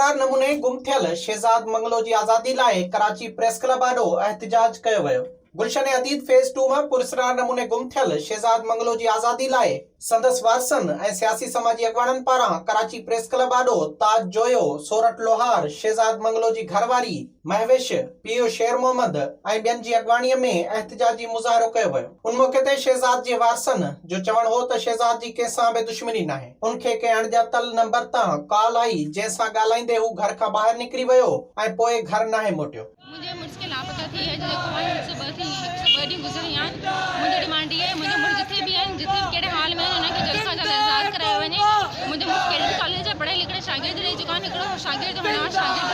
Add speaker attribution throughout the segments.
Speaker 1: पुरस्कार नमूने गुम थियल शहजाद मंगलो जी आज़ादी लाइ कराची प्रेस क्लब आॾो एहतिजाज कयो वियो। गुलशन अदीद फेज़ 2 में पुरस्कार नमूने गुम थियल शहजाद मंगलो जी आज़ादी लाइ संदसि वारसनि ऐं सियासी समाजी अॻवाननि पारां कराची प्रेस क्लब आॾो ताज जोयो, सोरठ लोहार, शहजाद मंगलो जी घरवारी महविश, पीओ शेर मोहम्मद ऐं ॿियनि जी अॻवानीअ में एहतिजाजी मुज़ाहिरो कयो वियो। उन मौक़े ते शहजाद जे वारसनि जो चवणु हो त शहजाद जी कंहिंसां बि दुश्मनी नाहे। उनखे कंहिं अणॼातल नंबर तां कॉल आई जंहिंसां ॻाल्हाईंदे हू घर खां ॿाहिरि निकिरी वियो ऐं पोइ घर नाहे मोटियो।
Speaker 2: मुझे मुझसे लापता थी है जो मुझसे बड़ी गुजरी आन मुझे डिमांड ये मुझे मुझ जिथे भी हैं जिथे केड़े हाल में उन्हें के जल्द से जल्द आजाद करायो वने। मुझे कैडेट कॉलेज जा पढ़े लिखे शागिर्द रही चुका हिकड़ो शागिर्द होना शागिर्द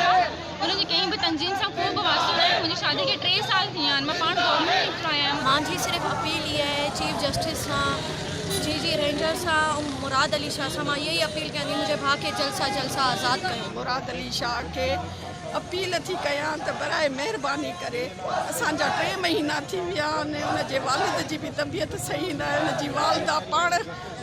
Speaker 2: उन्हें कहीं भी तंजीम सा खूब वास्तो है। मुझे शादी के 3 साल थी आन मैं 5 गवर्नमेंट आया मां जी सिर्फ अपील ही है चीफ जस्टिस सा जी रेंजर सा मुराद अली शाह सा मां यही अपील करी मुझे भा के जल्द सा आज़ाद कयो।
Speaker 3: मुराद अली शाह के अपील थी कयां त बराए महिरबानी करे असांजा 3 महीना थी विया आहिनि। उनजे वालिद जी बि तबियत सही न आहे। उनजी वालिदा पाण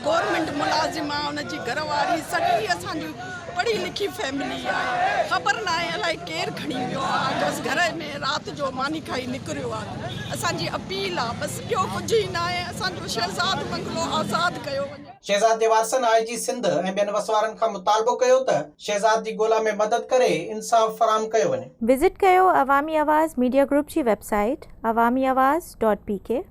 Speaker 3: गवर्नमेंट मुलाज़िम आहे। उनजी घरवारी सॼी असांजी पढ़ी लिखी फैमिली आहे। ख़बर न आहे अलाए केरु खणी वियो आहे बसि घर में राति जो मानी खाई निकिरियो आहे। असांजी अपील आहे बसि ॿियो कुझु ई न आहे। असांजो शहजाद मंगलो आज़ादु कयो वञे।
Speaker 1: शहजाद जे वारसनि आईजी सिंध ऐं ॿियनि वसवारनि खां मुतालबो कयो त शहजाद जी ॻोल्हा में मदद करे इंसाफ़ फराहम कयो वञे।
Speaker 4: विज़िट कयो अवामी आवाज़ मीडिया ग्रुप जी वेबसाइट awamiawaz.pk